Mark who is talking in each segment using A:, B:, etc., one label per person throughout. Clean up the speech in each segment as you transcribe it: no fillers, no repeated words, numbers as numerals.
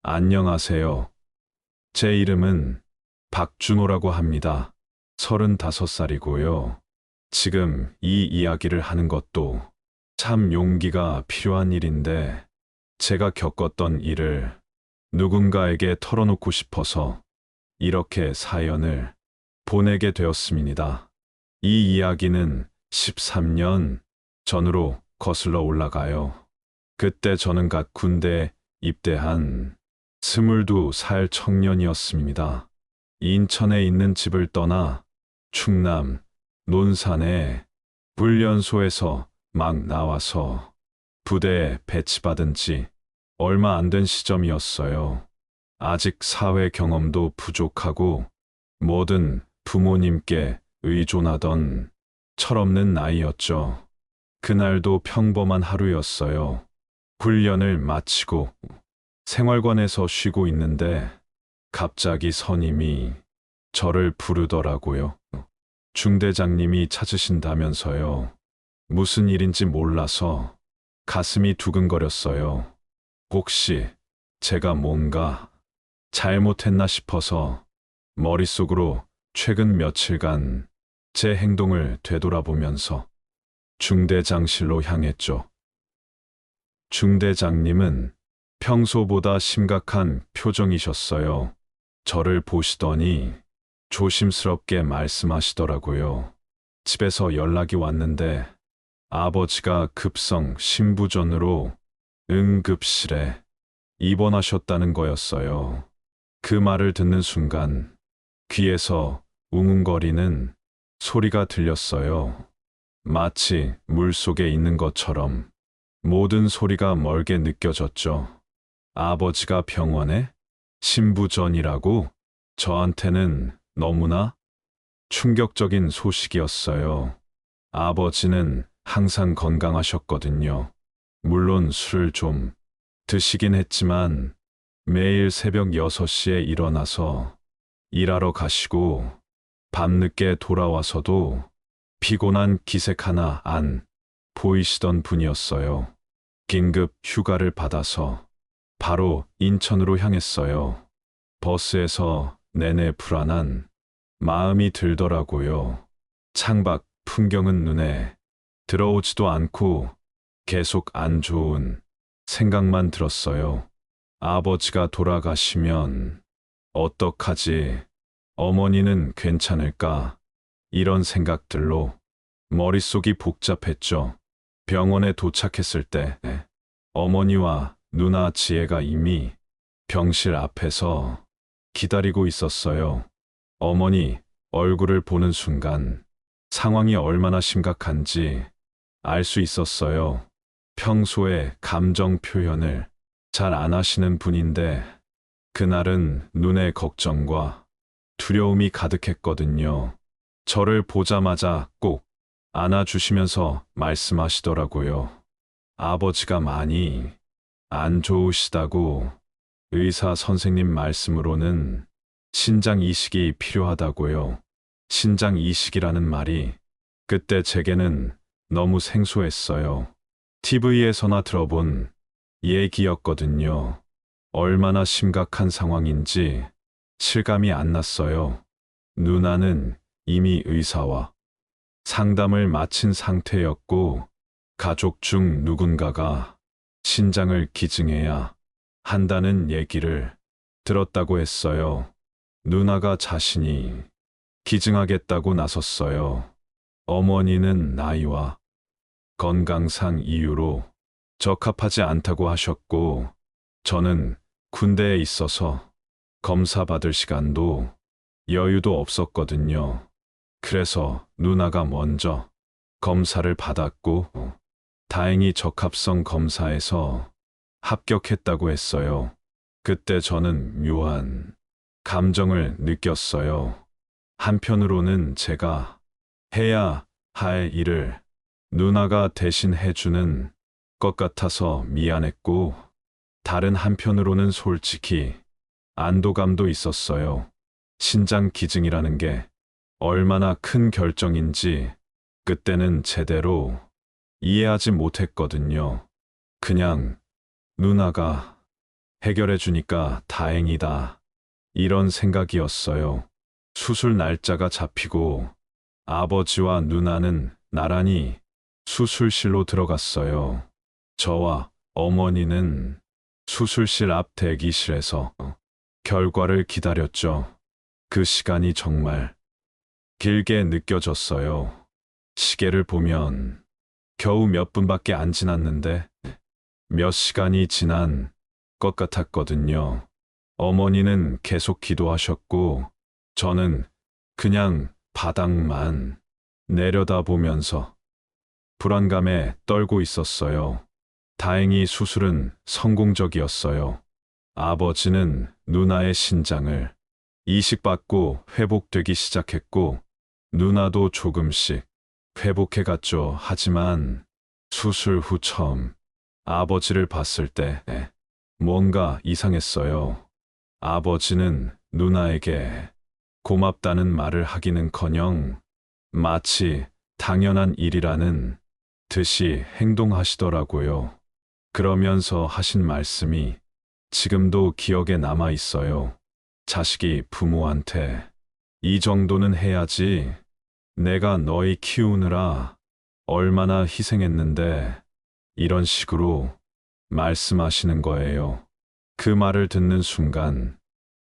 A: 안녕하세요. 제 이름은 박준호라고 합니다. 35살이고요. 지금 이 이야기를 하는 것도 참 용기가 필요한 일인데 제가 겪었던 일을 누군가에게 털어놓고 싶어서 이렇게 사연을 보내게 되었습니다. 이 이야기는 13년 전으로 거슬러 올라가요. 그때 저는 갓 군대에 입대한 22살 청년이었습니다. 인천에 있는 집을 떠나 충남 논산의 훈련소에서 막 나와서 부대에 배치받은 지 얼마 안 된 시점이었어요. 아직 사회 경험도 부족하고 뭐든 부모님께 의존하던 철없는 나이였죠. 그날도 평범한 하루였어요. 훈련을 마치고 생활관에서 쉬고 있는데 갑자기 선임이 저를 부르더라고요. 중대장님이 찾으신다면서요. 무슨 일인지 몰라서 가슴이 두근거렸어요. 혹시 제가 뭔가 잘못했나 싶어서 머릿속으로 최근 며칠간 제 행동을 되돌아보면서 중대장실로 향했죠. 중대장님은 평소보다 심각한 표정이셨어요. 저를 보시더니 조심스럽게 말씀하시더라고요. 집에서 연락이 왔는데 아버지가 급성 심부전으로 응급실에 입원하셨다는 거였어요. 그 말을 듣는 순간 귀에서 웅웅거리는 소리가 들렸어요. 마치 물속에 있는 것처럼 모든 소리가 멀게 느껴졌죠. 아버지가 병원에? 심부전이라고? 저한테는 너무나 충격적인 소식이었어요. 아버지는 항상 건강하셨거든요. 물론 술을 좀 드시긴 했지만 매일 새벽 6시에 일어나서 일하러 가시고 밤늦게 돌아와서도 피곤한 기색 하나 안 보이시던 분이었어요. 긴급 휴가를 받아서 바로 인천으로 향했어요. 버스에서 내내 불안한 마음이 들더라고요. 창밖 풍경은 눈에 들어오지도 않고 계속 안 좋은 생각만 들었어요. 아버지가 돌아가시면 어떡하지? 어머니는 괜찮을까? 이런 생각들로 머릿속이 복잡했죠. 병원에 도착했을 때 어머니와 누나 지혜가 이미 병실 앞에서 기다리고 있었어요. 어머니 얼굴을 보는 순간 상황이 얼마나 심각한지 알 수 있었어요. 평소에 감정 표현을 잘 안 하시는 분인데 그날은 눈에 걱정과 두려움이 가득했거든요. 저를 보자마자 꼭 안아주시면서 말씀하시더라고요. 아버지가 많이 안 좋으시다고 의사 선생님 말씀으로는 신장 이식이 필요하다고요. 신장 이식이라는 말이 그때 제게는 너무 생소했어요. TV에서나 들어본 얘기였거든요. 얼마나 심각한 상황인지 실감이 안 났어요. 누나는 이미 의사와 상담을 마친 상태였고 가족 중 누군가가 신장을 기증해야 한다는 얘기를 들었다고 했어요. 누나가 자신이 기증하겠다고 나섰어요. 어머니는 나이와 건강상 이유로 적합하지 않다고 하셨고 저는 군대에 있어서 검사 받을 시간도 여유도 없었거든요. 그래서 누나가 먼저 검사를 받았고 다행히 적합성 검사에서 합격했다고 했어요. 그때 저는 묘한 감정을 느꼈어요. 한편으로는 제가 해야 할 일을 누나가 대신 해주는 것 같아서 미안했고 다른 한편으로는 솔직히 안도감도 있었어요. 신장 기증이라는 게 얼마나 큰 결정인지 그때는 제대로 이해하지 못했거든요. 그냥 누나가 해결해 주니까 다행이다. 이런 생각이었어요. 수술 날짜가 잡히고 아버지와 누나는 나란히 수술실로 들어갔어요. 저와 어머니는 수술실 앞 대기실에서 결과를 기다렸죠. 그 시간이 정말 길게 느껴졌어요. 시계를 보면 겨우 몇 분밖에 안 지났는데 몇 시간이 지난 것 같았거든요. 어머니는 계속 기도하셨고 저는 그냥 바닥만 내려다보면서 불안감에 떨고 있었어요. 다행히 수술은 성공적이었어요. 아버지는 누나의 신장을 이식받고 회복되기 시작했고 누나도 조금씩 회복해갔죠. 하지만 수술 후 처음 아버지를 봤을 때 뭔가 이상했어요. 아버지는 누나에게 고맙다는 말을 하기는커녕 마치 당연한 일이라는 듯이 행동하시더라고요. 그러면서 하신 말씀이 지금도 기억에 남아 있어요. 자식이 부모한테 이 정도는 해야지. 내가 너희 키우느라 얼마나 희생했는데 이런 식으로 말씀하시는 거예요. 그 말을 듣는 순간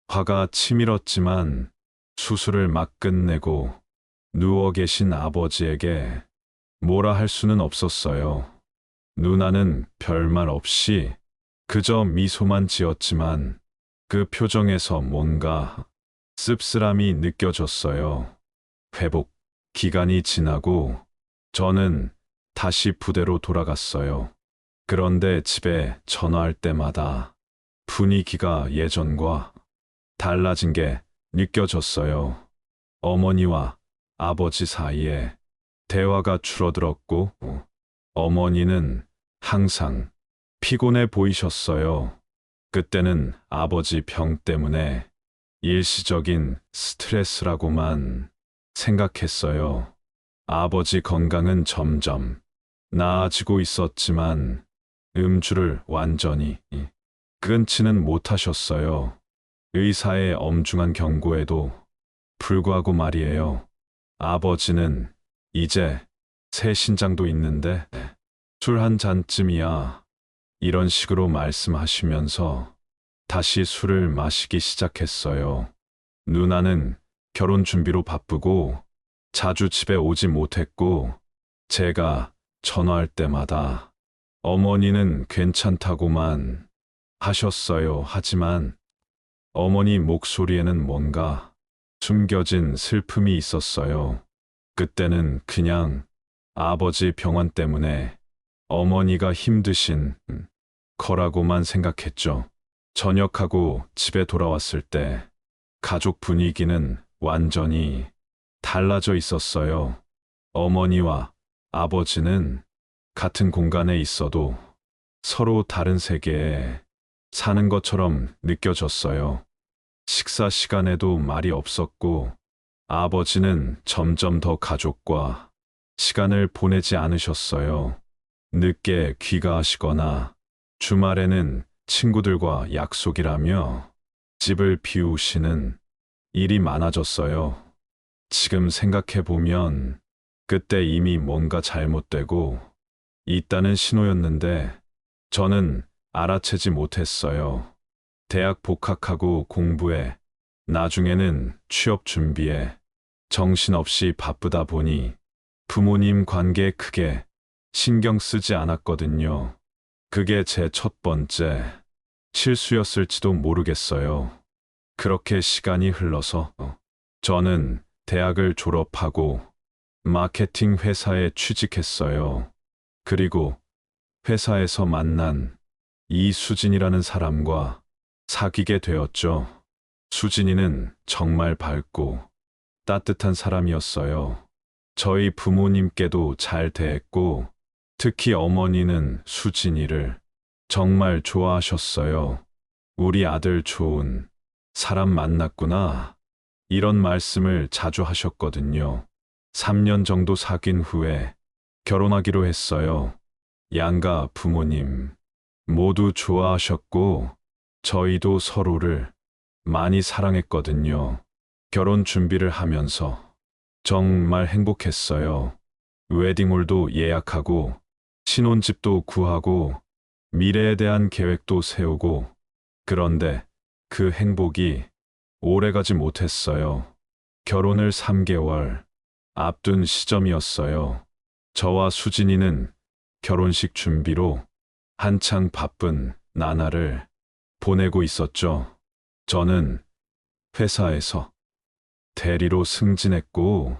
A: 화가 치밀었지만 수술을 막 끝내고 누워 계신 아버지에게 뭐라 할 수는 없었어요. 누나는 별말 없이 그저 미소만 지었지만 그 표정에서 뭔가 씁쓸함이 느껴졌어요. 회복 기간이 지나고 저는 다시 부대로 돌아갔어요. 그런데 집에 전화할 때마다 분위기가 예전과 달라진 게 느껴졌어요. 어머니와 아버지 사이에 대화가 줄어들었고 어머니는 항상 피곤해 보이셨어요. 그때는 아버지 병 때문에 일시적인 스트레스라고만 생각했어요. 아버지 건강은 점점 나아지고 있었지만 음주를 완전히 끊지는 못하셨어요. 의사의 엄중한 경고에도 불구하고 말이에요. 아버지는 이제 새 신장도 있는데 술 한 잔쯤이야. 이런 식으로 말씀하시면서 다시 술을 마시기 시작했어요. 누나는 결혼 준비로 바쁘고 자주 집에 오지 못했고 제가 전화할 때마다 어머니는 괜찮다고만 하셨어요. 하지만 어머니 목소리에는 뭔가 숨겨진 슬픔이 있었어요. 그때는 그냥 아버지 병환 때문에 어머니가 힘드신 거라고만 생각했죠. 전역하고 집에 돌아왔을 때 가족 분위기는 완전히 달라져 있었어요. 어머니와 아버지는 같은 공간에 있어도 서로 다른 세계에 사는 것처럼 느껴졌어요. 식사 시간에도 말이 없었고 아버지는 점점 더 가족과 시간을 보내지 않으셨어요. 늦게 귀가하시거나 주말에는 친구들과 약속이라며 집을 비우시는 일이 많아졌어요. 지금 생각해보면 그때 이미 뭔가 잘못되고 있다는 신호였는데 저는 알아채지 못했어요. 대학 복학하고 공부해, 나중에는 취업 준비에 정신없이 바쁘다 보니 부모님 관계에 크게 신경 쓰지 않았거든요. 그게 제 첫 번째 실수였을지도 모르겠어요. 그렇게 시간이 흘러서 저는 대학을 졸업하고 마케팅 회사에 취직했어요. 그리고 회사에서 만난 이수진이라는 사람과 사귀게 되었죠. 수진이는 정말 밝고 따뜻한 사람이었어요. 저희 부모님께도 잘 대했고 특히 어머니는 수진이를 정말 좋아하셨어요. 우리 아들 좋은 사람 만났구나. 이런 말씀을 자주 하셨거든요. 3년 정도 사귄 후에 결혼하기로 했어요. 양가 부모님 모두 좋아하셨고 저희도 서로를 많이 사랑했거든요. 결혼 준비를 하면서 정말 행복했어요. 웨딩홀도 예약하고, 신혼집도 구하고, 미래에 대한 계획도 세우고, 그런데 그 행복이 오래가지 못했어요. 결혼을 3개월 앞둔 시점이었어요. 저와 수진이는 결혼식 준비로 한창 바쁜 나날을 보내고 있었죠. 저는 회사에서 대리로 승진했고,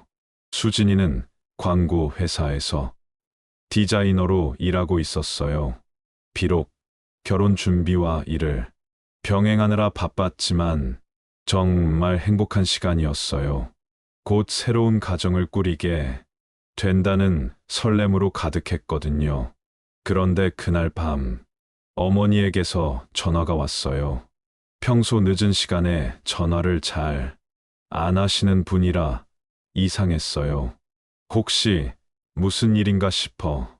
A: 수진이는 광고 회사에서 디자이너로 일하고 있었어요. 비록 결혼 준비와 일을 병행하느라 바빴지만 정말 행복한 시간이었어요. 곧 새로운 가정을 꾸리게 된다는 설렘으로 가득했거든요. 그런데 그날 밤 어머니에게서 전화가 왔어요. 평소 늦은 시간에 전화를 잘 안 하시는 분이라 이상했어요. 혹시 무슨 일인가 싶어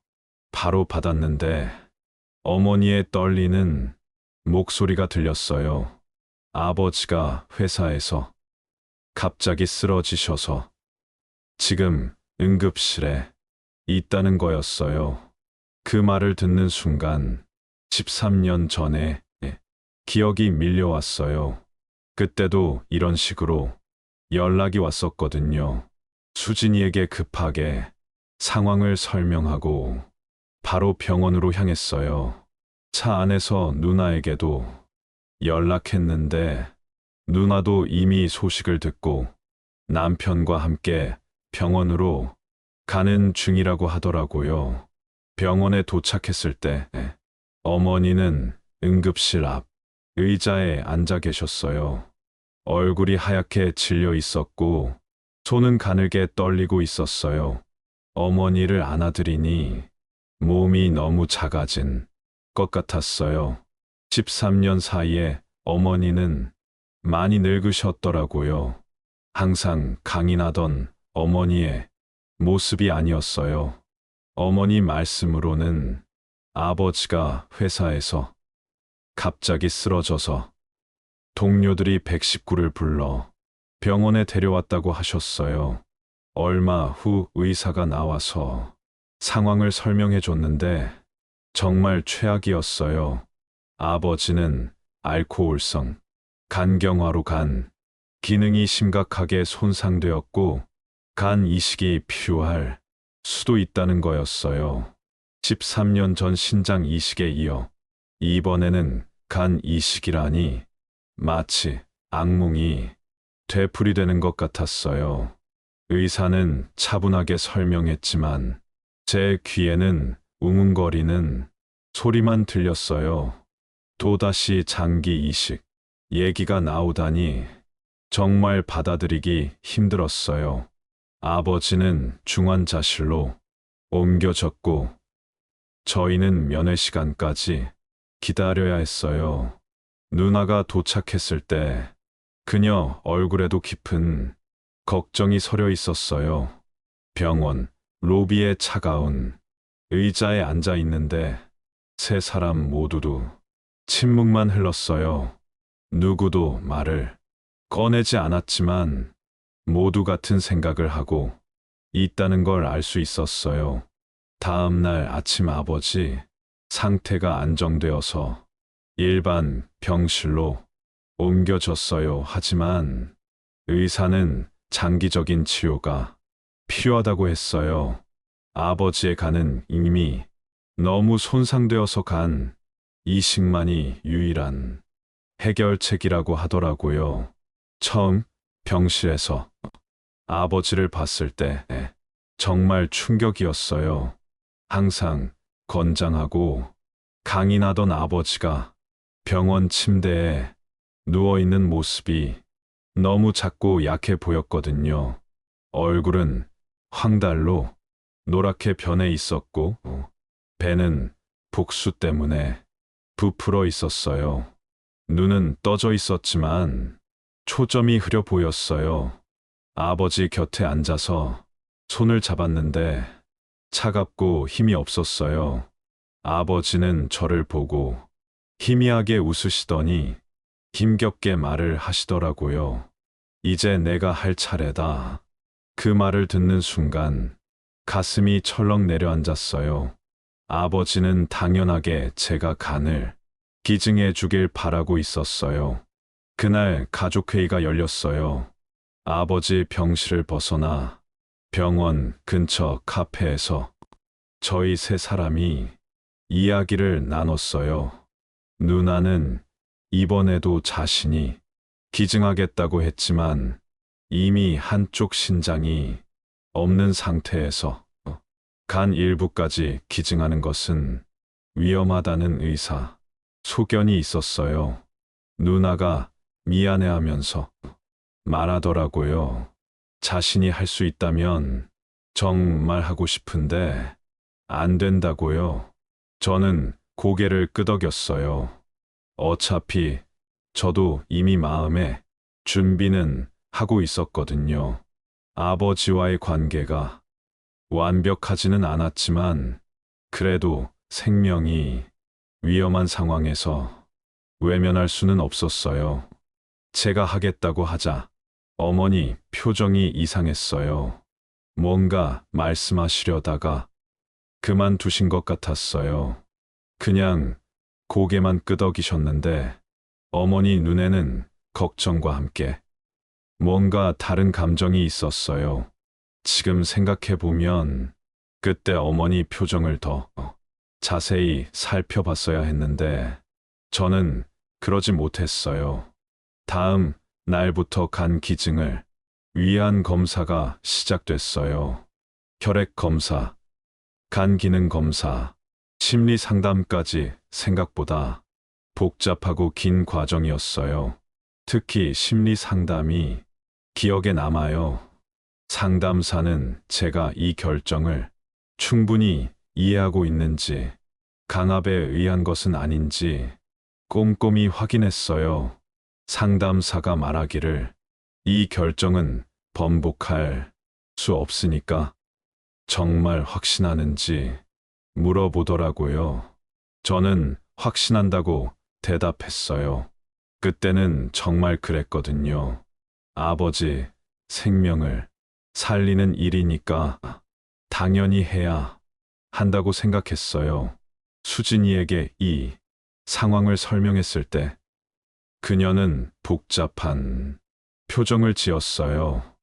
A: 바로 받았는데 어머니의 떨리는 목소리가 들렸어요. 아버지가 회사에서 갑자기 쓰러지셔서 지금 응급실에 있다는 거였어요. 그 말을 듣는 순간 13년 전에 기억이 밀려왔어요. 그때도 이런 식으로 연락이 왔었거든요. 수진이에게 급하게 상황을 설명하고 바로 병원으로 향했어요. 차 안에서 누나에게도 연락했는데 누나도 이미 소식을 듣고 남편과 함께 병원으로 가는 중이라고 하더라고요. 병원에 도착했을 때 어머니는 응급실 앞 의자에 앉아 계셨어요. 얼굴이 하얗게 질려 있었고 손은 가늘게 떨리고 있었어요. 어머니를 안아드리니 몸이 너무 작아진 것 같았어요. 13년 사이에 어머니는 많이 늙으셨더라고요. 항상 강인하던 어머니의 모습이 아니었어요. 어머니 말씀으로는 아버지가 회사에서 갑자기 쓰러져서 동료들이 119를 불러 병원에 데려왔다고 하셨어요. 얼마 후 의사가 나와서 상황을 설명해 줬는데 정말 최악이었어요. 아버지는 알코올성 간경화로 간 기능이 심각하게 손상되었고 간 이식이 필요할 수도 있다는 거였어요. 13년 전 신장 이식에 이어 이번에는 간 이식이라니 마치 악몽이 되풀이되는 것 같았어요. 의사는 차분하게 설명했지만 제 귀에는 웅웅거리는 소리만 들렸어요. 또다시 장기 이식 얘기가 나오다니 정말 받아들이기 힘들었어요. 아버지는 중환자실로 옮겨졌고 저희는 면회 시간까지 기다려야 했어요. 누나가 도착했을 때 그녀 얼굴에도 깊은 걱정이 서려 있었어요. 병원 로비에 차가운 의자에 앉아 있는데 세 사람 모두도 침묵만 흘렀어요. 누구도 말을 꺼내지 않았지만 모두 같은 생각을 하고 있다는 걸 알 수 있었어요. 다음 날 아침 아버지 상태가 안정되어서 일반 병실로 옮겨졌어요. 하지만 의사는 장기적인 치료가 필요하다고 했어요. 아버지의 간은 이미 너무 손상되어서 간 이식만이 유일한 해결책이라고 하더라고요. 처음 병실에서 아버지를 봤을 때 정말 충격이었어요. 항상 건장하고 강인하던 아버지가 병원 침대에 누워있는 모습이 너무 작고 약해 보였거든요. 얼굴은 황달로 노랗게 변해 있었고 배는 복수 때문에 부풀어 있었어요. 눈은 떠져 있었지만 초점이 흐려 보였어요. 아버지 곁에 앉아서 손을 잡았는데 차갑고 힘이 없었어요. 아버지는 저를 보고 희미하게 웃으시더니 힘겹게 말을 하시더라고요. 이제 내가 할 차례다. 그 말을 듣는 순간 가슴이 철렁 내려앉았어요. 아버지는 당연하게 제가 간을 기증해 주길 바라고 있었어요. 그날 가족회의가 열렸어요. 아버지 병실을 벗어나 병원 근처 카페에서 저희 세 사람이 이야기를 나눴어요. 누나는 이번에도 자신이 기증하겠다고 했지만 이미 한쪽 신장이 없는 상태에서 간 일부까지 기증하는 것은 위험하다는 의사 소견이 있었어요. 누나가 미안해하면서 말하더라고요. 자신이 할 수 있다면 정말 하고 싶은데 안 된다고요. 저는 고개를 끄덕였어요. 어차피 저도 이미 마음에 준비는 하고 있었거든요. 아버지와의 관계가 완벽하지는 않았지만 그래도 생명이 위험한 상황에서 외면할 수는 없었어요. 제가 하겠다고 하자 어머니 표정이 이상했어요. 뭔가 말씀하시려다가 그만두신 것 같았어요. 그냥 고개만 끄덕이셨는데 어머니 눈에는 걱정과 함께 뭔가 다른 감정이 있었어요. 지금 생각해보면 그때 어머니 표정을 더 자세히 살펴봤어야 했는데 저는 그러지 못했어요. 다음 날부터 간 기증을 위한 검사가 시작됐어요. 혈액 검사, 간 기능 검사, 심리 상담까지 생각보다 복잡하고 긴 과정이었어요. 특히 심리 상담이 기억에 남아요. 상담사는 제가 이 결정을 충분히 이해하고 있는지, 강압에 의한 것은 아닌지 꼼꼼히 확인했어요. 상담사가 말하기를 이 결정은 번복할 수 없으니까 정말 확신하는지 물어보더라고요. 저는 확신한다고 대답했어요. 그때는 정말 그랬거든요. 아버지 생명을 살리는 일이니까 당연히 해야 한다고 생각했어요. 수진이에게 이 상황을 설명했을 때 그녀는 복잡한 표정을 지었어요.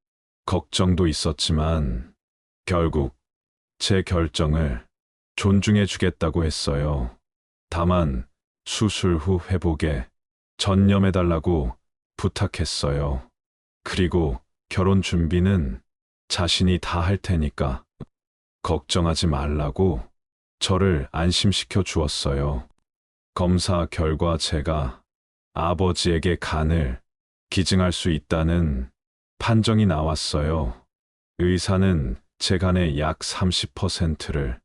A: 걱정도 있었지만 결국 제 결정을 존중해 주겠다고 했어요. 다만 수술 후 회복에 전념해 달라고 부탁했어요. 그리고 결혼 준비는 자신이 다 할 테니까 걱정하지 말라고 저를 안심시켜 주었어요. 검사 결과 제가 아버지에게 간을 기증할 수 있다는 판정이 나왔어요. 의사는 제 간의 약 30%를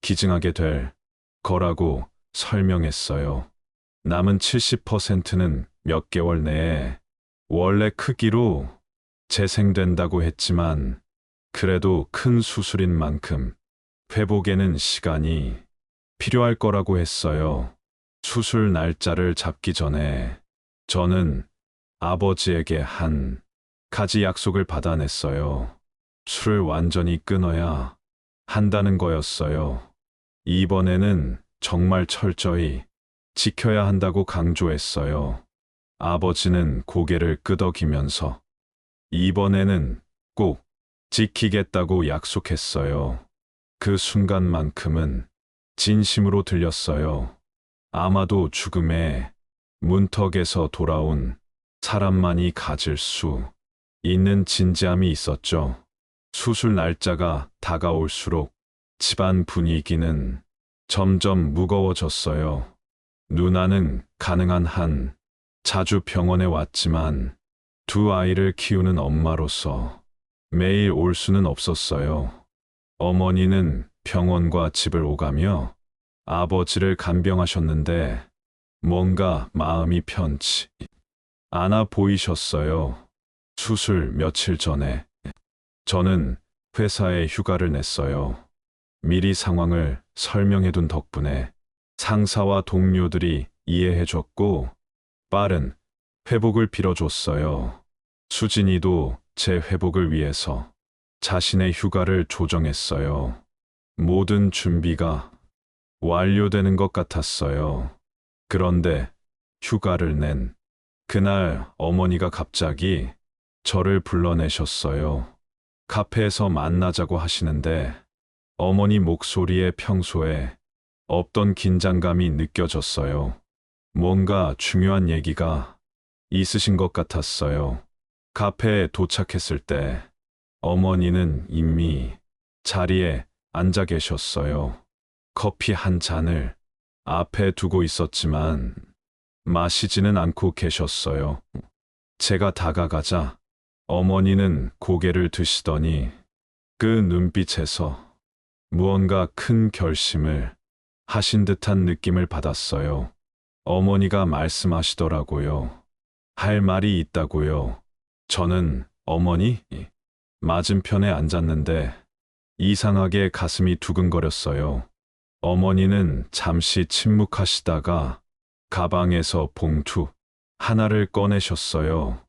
A: 기증하게 될 거라고 설명했어요. 남은 70%는 몇 개월 내에 원래 크기로 재생된다고 했지만 그래도 큰 수술인 만큼 회복에는 시간이 필요할 거라고 했어요. 수술 날짜를 잡기 전에 저는 아버지에게 한 가지 약속을 받아냈어요. 술을 완전히 끊어야 한다는 거였어요. 이번에는 정말 철저히 지켜야 한다고 강조했어요. 아버지는 고개를 끄덕이면서 이번에는 꼭 지키겠다고 약속했어요. 그 순간만큼은 진심으로 들렸어요. 아마도 죽음의 문턱에서 돌아온 사람만이 가질 수 있는 진지함이 있었죠. 수술 날짜가 다가올수록 집안 분위기는 점점 무거워졌어요. 누나는 가능한 한 자주 병원에 왔지만 두 아이를 키우는 엄마로서 매일 올 수는 없었어요. 어머니는 병원과 집을 오가며 아버지를 간병하셨는데 뭔가 마음이 편치 않아 보이셨어요. 수술 며칠 전에 저는 회사에 휴가를 냈어요. 미리 상황을 설명해둔 덕분에 상사와 동료들이 이해해줬고 빠른 회복을 빌어줬어요. 수진이도 제 회복을 위해서 자신의 휴가를 조정했어요. 모든 준비가 완료되는 것 같았어요. 그런데 휴가를 낸 그날 어머니가 갑자기 저를 불러내셨어요. 카페에서 만나자고 하시는데 어머니 목소리에 평소에 없던 긴장감이 느껴졌어요. 뭔가 중요한 얘기가 있으신 것 같았어요. 카페에 도착했을 때 어머니는 이미 자리에 앉아 계셨어요. 커피 한 잔을 앞에 두고 있었지만 마시지는 않고 계셨어요. 제가 다가가자 어머니는 고개를 드시더니 그 눈빛에서 무언가 큰 결심을 하신 듯한 느낌을 받았어요. 어머니가 말씀하시더라고요. 할 말이 있다고요. 저는 어머니 맞은편에 앉았는데 이상하게 가슴이 두근거렸어요. 어머니는 잠시 침묵하시다가 가방에서 봉투 하나를 꺼내셨어요.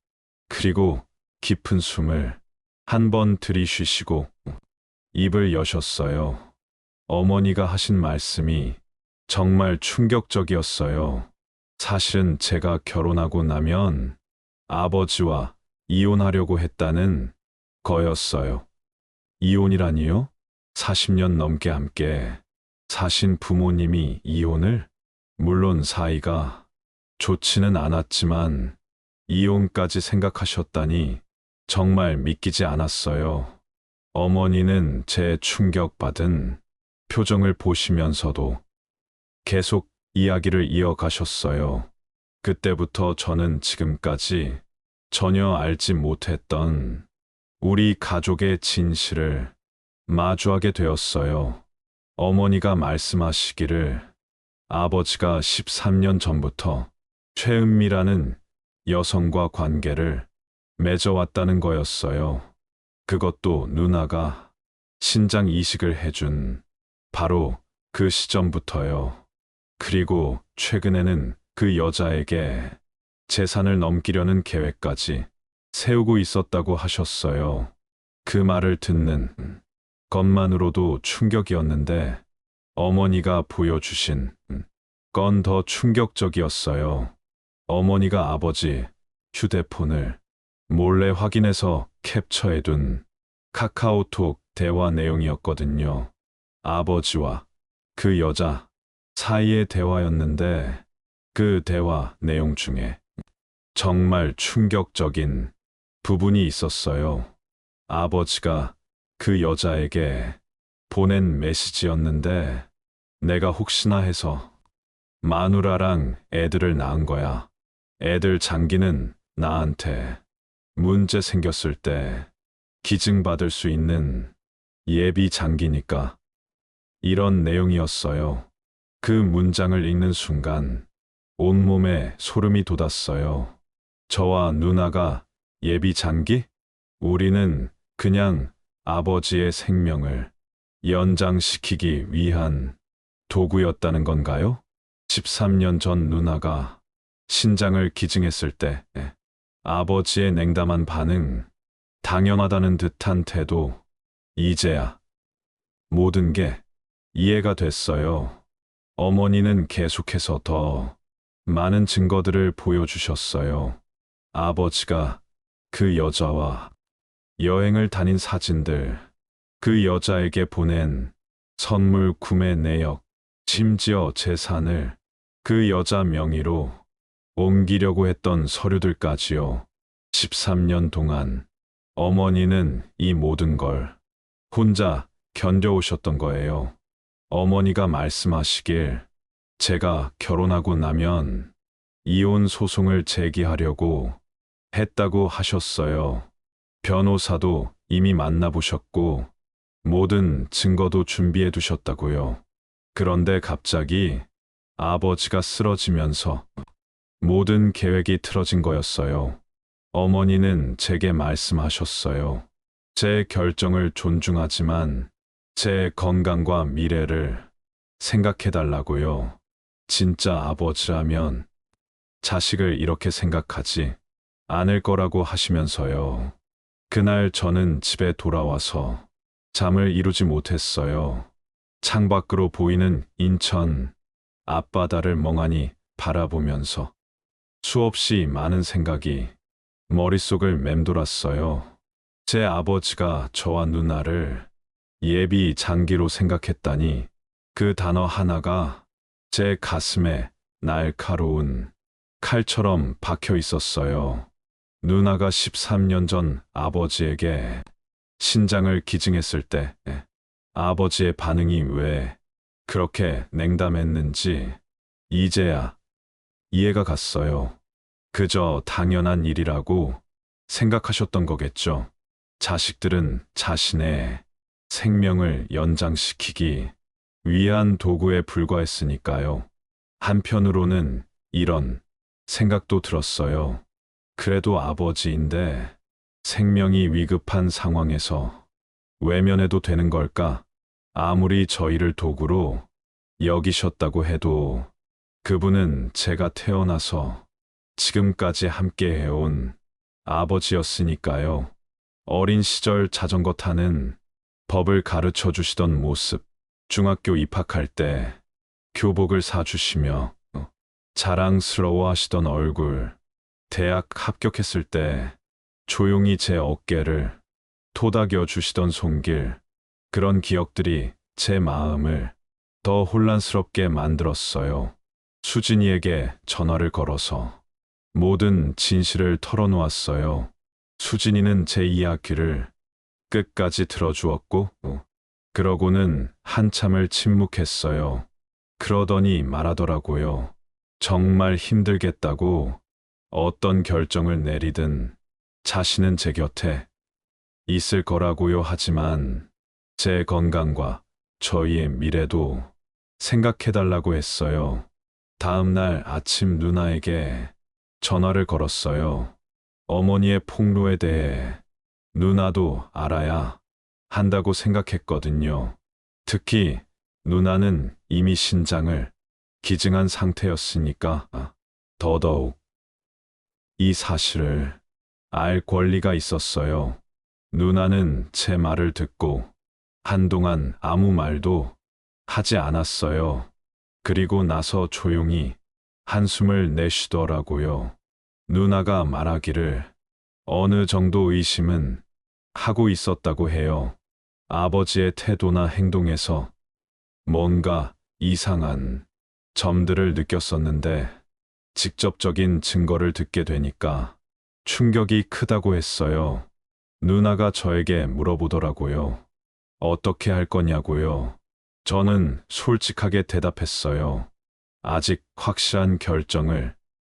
A: 그리고 깊은 숨을 한 번 들이쉬시고 입을 여셨어요. 어머니가 하신 말씀이 정말 충격적이었어요. 사실은 제가 결혼하고 나면 아버지와 이혼하려고 했다는 거였어요. 이혼이라니요? 40년 넘게 함께 사신 부모님이 이혼을? 물론 사이가 좋지는 않았지만 이혼까지 생각하셨다니 정말 믿기지 않았어요. 어머니는 제 충격받은 표정을 보시면서도 계속 이야기를 이어가셨어요. 그때부터 저는 지금까지 전혀 알지 못했던 우리 가족의 진실을 마주하게 되었어요. 어머니가 말씀하시기를 아버지가 13년 전부터 최은미라는 여성과 관계를 맺어왔다는 거였어요. 그것도 누나가 신장 이식을 해준 바로 그 시점부터요. 그리고 최근에는 그 여자에게 재산을 넘기려는 계획까지 세우고 있었다고 하셨어요. 그 말을 듣는 것만으로도 충격이었는데 어머니가 보여주신 건 더 충격적이었어요. 어머니가 아버지 휴대폰을 몰래 확인해서 캡처해둔 카카오톡 대화 내용이었거든요. 아버지와 그 여자 사이의 대화였는데 그 대화 내용 중에 정말 충격적인 부분이 있었어요. 아버지가 그 여자에게 보낸 메시지였는데 내가 혹시나 해서 마누라랑 애들을 낳은 거야. 애들 장기는 나한테 문제 생겼을 때 기증받을 수 있는 예비 장기니까. 이런 내용이었어요. 그 문장을 읽는 순간 온몸에 소름이 돋았어요. 저와 누나가 예비 장기? 우리는 그냥 아버지의 생명을 연장시키기 위한 도구였다는 건가요? 13년 전 누나가 신장을 기증했을 때 아버지의 냉담한 반응, 당연하다는 듯한 태도, 이제야 모든 게 이해가 됐어요. 어머니는 계속해서 더 많은 증거들을 보여주셨어요. 아버지가 그 여자와 여행을 다닌 사진들, 그 여자에게 보낸 선물 구매 내역, 심지어 재산을 그 여자 명의로 옮기려고 했던 서류들까지요. 13년 동안 어머니는 이 모든 걸 혼자 견뎌오셨던 거예요. 어머니가 말씀하시길 제가 결혼하고 나면 이혼 소송을 제기하려고 했다고 하셨어요. 변호사도 이미 만나보셨고 모든 증거도 준비해 두셨다고요. 그런데 갑자기 아버지가 쓰러지면서 모든 계획이 틀어진 거였어요. 어머니는 제게 말씀하셨어요. 제 결정을 존중하지만 제 건강과 미래를 생각해달라고요. 진짜 아버지라면 자식을 이렇게 생각하지 않을 거라고 하시면서요. 그날 저는 집에 돌아와서 잠을 이루지 못했어요. 창밖으로 보이는 인천 앞바다를 멍하니 바라보면서 수없이 많은 생각이 머릿속을 맴돌았어요. 제 아버지가 저와 누나를 예비 장기로 생각했다니 그 단어 하나가 제 가슴에 날카로운 칼처럼 박혀 있었어요. 누나가 13년 전 아버지에게 신장을 기증했을 때 아버지의 반응이 왜 그렇게 냉담했는지 이제야 이해가 갔어요. 그저 당연한 일이라고 생각하셨던 거겠죠. 자식들은 자신의 생명을 연장시키기 위한 도구에 불과했으니까요. 한편으로는 이런 생각도 들었어요. 그래도 아버지인데 생명이 위급한 상황에서 외면해도 되는 걸까? 아무리 저희를 도구로 여기셨다고 해도 그분은 제가 태어나서 지금까지 함께 해온 아버지였으니까요. 어린 시절 자전거 타는 법을 가르쳐 주시던 모습, 중학교 입학할 때 교복을 사주시며 자랑스러워 하시던 얼굴, 대학 합격했을 때 조용히 제 어깨를 토닥여 주시던 손길, 그런 기억들이 제 마음을 더 혼란스럽게 만들었어요. 수진이에게 전화를 걸어서 모든 진실을 털어놓았어요. 수진이는 제 이야기를 끝까지 들어주었고, 그러고는 한참을 침묵했어요. 그러더니 말하더라고요. 정말 힘들겠다고 어떤 결정을 내리든 자신은 제 곁에 있을 거라고요. 하지만 제 건강과 저희의 미래도 생각해달라고 했어요. 다음 날 아침 누나에게 전화를 걸었어요. 어머니의 폭로에 대해 누나도 알아야 한다고 생각했거든요. 특히 누나는 이미 신장을 기증한 상태였으니까 더더욱 이 사실을 알 권리가 있었어요. 누나는 제 말을 듣고 한동안 아무 말도 하지 않았어요. 그리고 나서 조용히 한숨을 내쉬더라고요. 누나가 말하기를 어느 정도 의심은 하고 있었다고 해요. 아버지의 태도나 행동에서 뭔가 이상한 점들을 느꼈었는데 직접적인 증거를 듣게 되니까 충격이 크다고 했어요. 누나가 저에게 물어보더라고요. 어떻게 할 거냐고요. 저는 솔직하게 대답했어요. 아직 확실한 결정을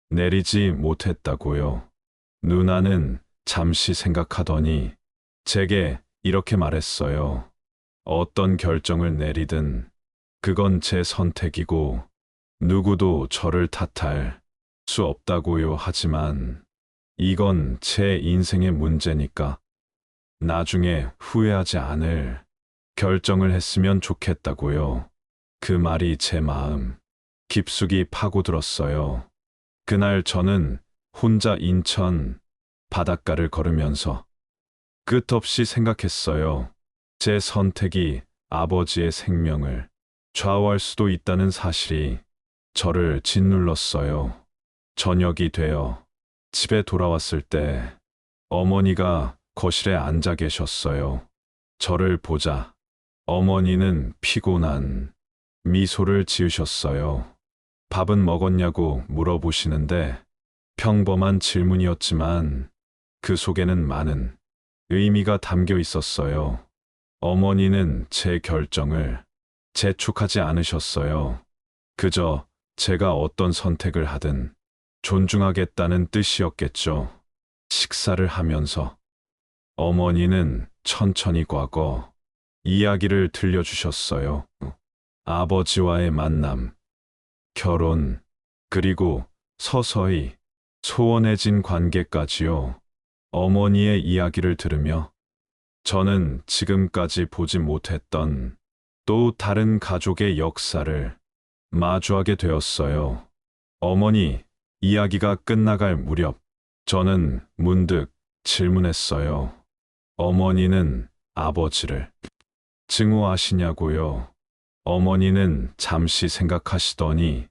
A: 내리지 못했다고요. 누나는 잠시 생각하더니 제게 이렇게 말했어요. 어떤 결정을 내리든 그건 제 선택이고 누구도 저를 탓할 수 없다고요. 하지만 이건 제 인생의 문제니까 나중에 후회하지 않을 결정을 했으면 좋겠다고요. 그 말이 제 마음 깊숙이 파고들었어요. 그날 저는 혼자 인천 바닷가를 걸으면서 끝없이 생각했어요. 제 선택이 아버지의 생명을 좌우할 수도 있다는 사실이 저를 짓눌렀어요. 저녁이 되어 집에 돌아왔을 때 어머니가 거실에 앉아 계셨어요. 저를 보자 어머니는 피곤한 미소를 지으셨어요. 밥은 먹었냐고 물어보시는데 평범한 질문이었지만 그 속에는 많은 의미가 담겨 있었어요. 어머니는 제 결정을 재촉하지 않으셨어요. 그저 제가 어떤 선택을 하든 존중하겠다는 뜻이었겠죠. 식사를 하면서 어머니는 천천히 과거 이야기를 들려주셨어요. 아버지와의 만남, 결혼, 그리고 서서히 소원해진 관계까지요. 어머니의 이야기를 들으며 저는 지금까지 보지 못했던 또 다른 가족의 역사를 마주하게 되었어요. 어머니, 이야기가 끝나갈 무렵 저는 문득 질문했어요. 어머니는 아버지를 증오하시냐고요? 어머니는 잠시 생각하시더니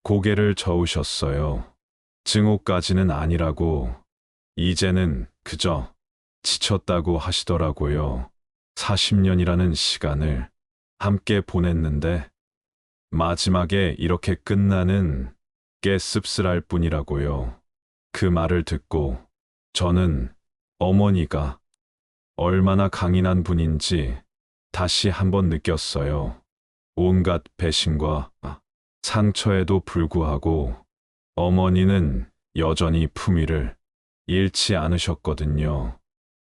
A: 고개를 저으셨어요. 증오까지는 아니라고, 이제는 그저 지쳤다고 하시더라고요. 40년이라는 시간을 함께 보냈는데 마지막에 이렇게 끝나는 게 씁쓸할 뿐이라고요. 그 말을 듣고 저는 어머니가 얼마나 강인한 분인지 다시 한번 느꼈어요. 온갖 배신과 상처에도 불구하고 어머니는 여전히 품위를 잃지 않으셨거든요.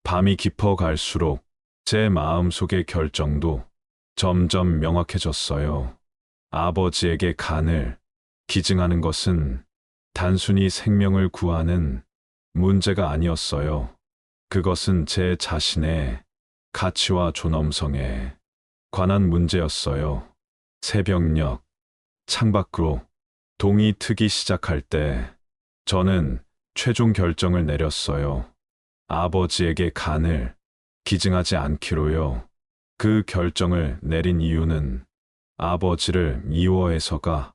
A: 밤이 깊어갈수록 제 마음속의 결정도 점점 명확해졌어요. 아버지에게 간을 기증하는 것은 단순히 생명을 구하는 문제가 아니었어요. 그것은 제 자신의 가치와 존엄성에 관한 문제였어요. 새벽녘 창밖으로 동이 트기 시작할 때 저는 최종 결정을 내렸어요. 아버지에게 간을 기증하지 않기로요. 그 결정을 내린 이유는 아버지를 미워해서가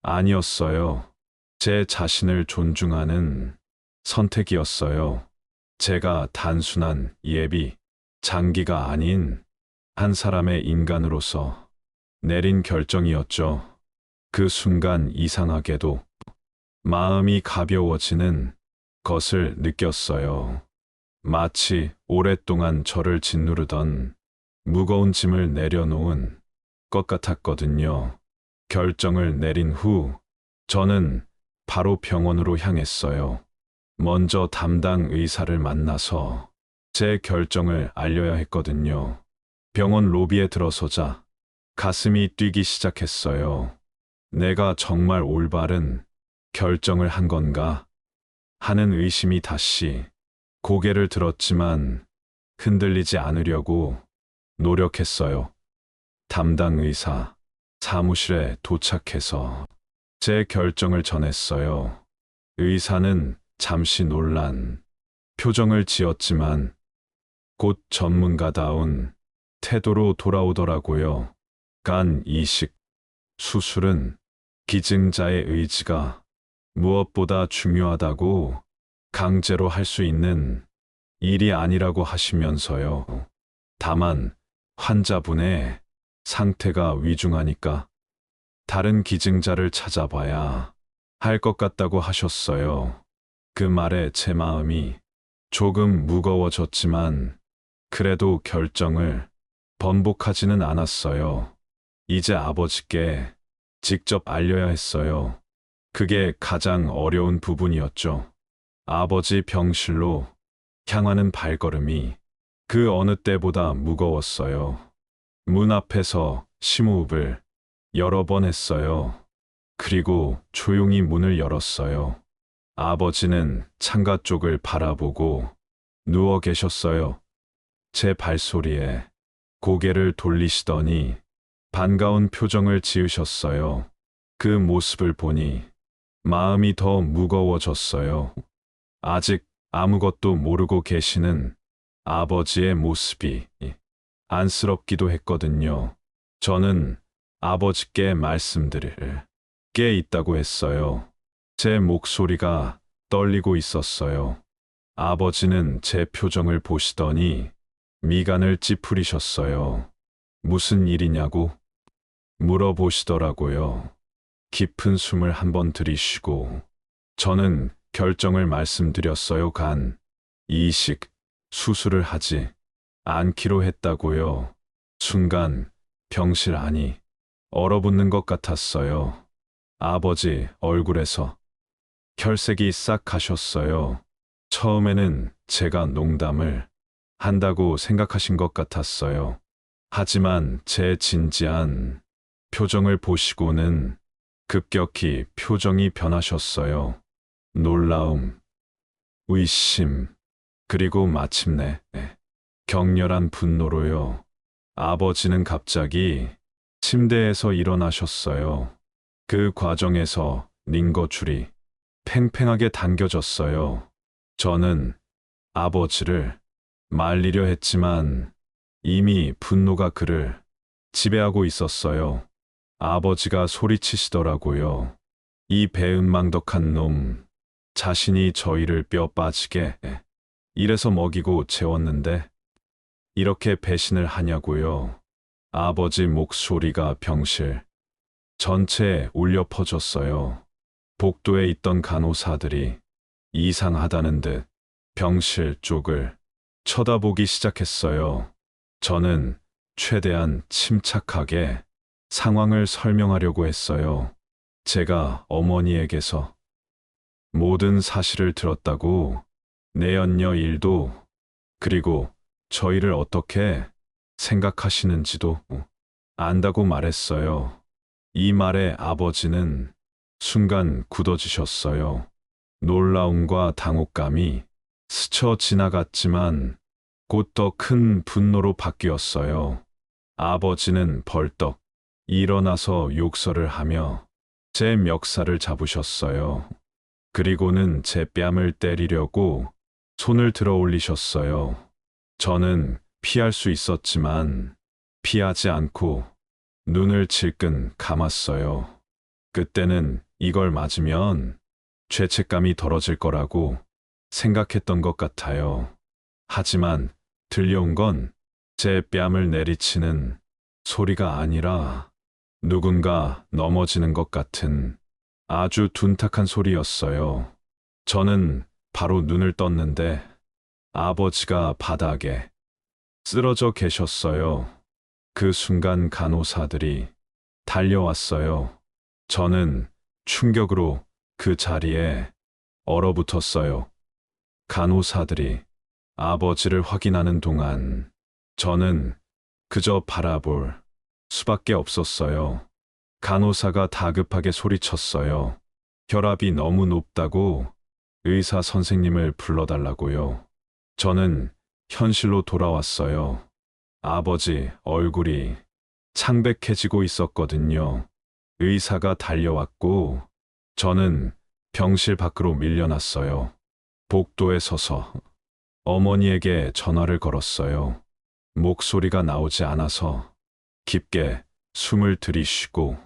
A: 아니었어요. 제 자신을 존중하는 선택이었어요. 제가 단순한 예비 장기가 아닌 한 사람의 인간으로서 내린 결정이었죠. 그 순간 이상하게도 마음이 가벼워지는 것을 느꼈어요. 마치 오랫동안 저를 짓누르던 무거운 짐을 내려놓은 것 같았거든요. 결정을 내린 후 저는 바로 병원으로 향했어요. 먼저 담당 의사를 만나서 제 결정을 알려야 했거든요. 병원 로비에 들어서자 가슴이 뛰기 시작했어요. 내가 정말 올바른 결정을 한 건가 하는 의심이 다시 고개를 들었지만 흔들리지 않으려고 노력했어요. 담당 의사 사무실에 도착해서 제 결정을 전했어요. 의사는 잠시 놀란 표정을 지었지만 곧 전문가다운 태도로 돌아오더라고요. 간 이식 수술은 기증자의 의지가 무엇보다 중요하다고, 강제로 할 수 있는 일이 아니라고 하시면서요. 다만 환자분의 상태가 위중하니까 다른 기증자를 찾아봐야 할 것 같다고 하셨어요. 그 말에 제 마음이 조금 무거워졌지만 그래도 결정을 번복하지는 않았어요. 이제 아버지께 직접 알려야 했어요. 그게 가장 어려운 부분이었죠. 아버지 병실로 향하는 발걸음이 그 어느 때보다 무거웠어요. 문 앞에서 심호흡을 여러 번 했어요. 그리고 조용히 문을 열었어요. 아버지는 창가 쪽을 바라보고 누워 계셨어요. 제 발소리에 고개를 돌리시더니 반가운 표정을 지으셨어요. 그 모습을 보니 마음이 더 무거워졌어요. 아직 아무것도 모르고 계시는 아버지의 모습이 안쓰럽기도 했거든요. 저는 아버지께 말씀드릴 게 있다고 했어요. 제 목소리가 떨리고 있었어요. 아버지는 제 표정을 보시더니 미간을 찌푸리셨어요. 무슨 일이냐고 물어보시더라고요. 깊은 숨을 한번 들이쉬고 저는 결정을 말씀드렸어요. 간 이식 수술을 하지 않기로 했다고요. 순간 병실 안이 얼어붙는 것 같았어요. 아버지 얼굴에서 혈색이 싹 가셨어요. 처음에는 제가 농담을 한다고 생각하신 것 같았어요. 하지만 제 진지한 표정을 보시고는 급격히 표정이 변하셨어요. 놀라움, 의심, 그리고 마침내 격렬한 분노로요. 아버지는 갑자기 침대에서 일어나셨어요. 그 과정에서 링거줄이 팽팽하게 당겨졌어요. 저는 아버지를 말리려 했지만 이미 분노가 그를 지배하고 있었어요. 아버지가 소리치시더라고요. 이 배은망덕한 놈, 자신이 저희를 뼈 빠지게 이래서 먹이고 재웠는데 이렇게 배신을 하냐고요. 아버지 목소리가 병실 전체에 울려 퍼졌어요. 복도에 있던 간호사들이 이상하다는 듯 병실 쪽을 쳐다보기 시작했어요. 저는 최대한 침착하게 상황을 설명하려고 했어요. 제가 어머니에게서 모든 사실을 들었다고, 내연녀 일도, 그리고 저희를 어떻게 생각하시는지도 안다고 말했어요. 이 말에 아버지는 순간 굳어지셨어요. 놀라움과 당혹감이 스쳐 지나갔지만 곧 더 큰 분노로 바뀌었어요. 아버지는 벌떡 일어나서 욕설을 하며 제 멱살을 잡으셨어요. 그리고는 제 뺨을 때리려고 손을 들어 올리셨어요. 저는 피할 수 있었지만 피하지 않고 눈을 질끈 감았어요. 그때는 이걸 맞으면 죄책감이 덜어질 거라고 생각했던 것 같아요. 하지만 들려온 건 제 뺨을 내리치는 소리가 아니라 누군가 넘어지는 것 같은 아주 둔탁한 소리였어요. 저는 바로 눈을 떴는데 아버지가 바닥에 쓰러져 계셨어요. 그 순간 간호사들이 달려왔어요. 저는 충격으로 그 자리에 얼어붙었어요. 간호사들이 아버지를 확인하는 동안 저는 그저 바라볼 수밖에 없었어요. 간호사가 다급하게 소리쳤어요. 혈압이 너무 높다고 의사 선생님을 불러달라고요. 저는 현실로 돌아왔어요. 아버지 얼굴이 창백해지고 있었거든요. 의사가 달려왔고 저는 병실 밖으로 밀려났어요. 복도에 서서 어머니에게 전화를 걸었어요. 목소리가 나오지 않아서 깊게 숨을 들이쉬고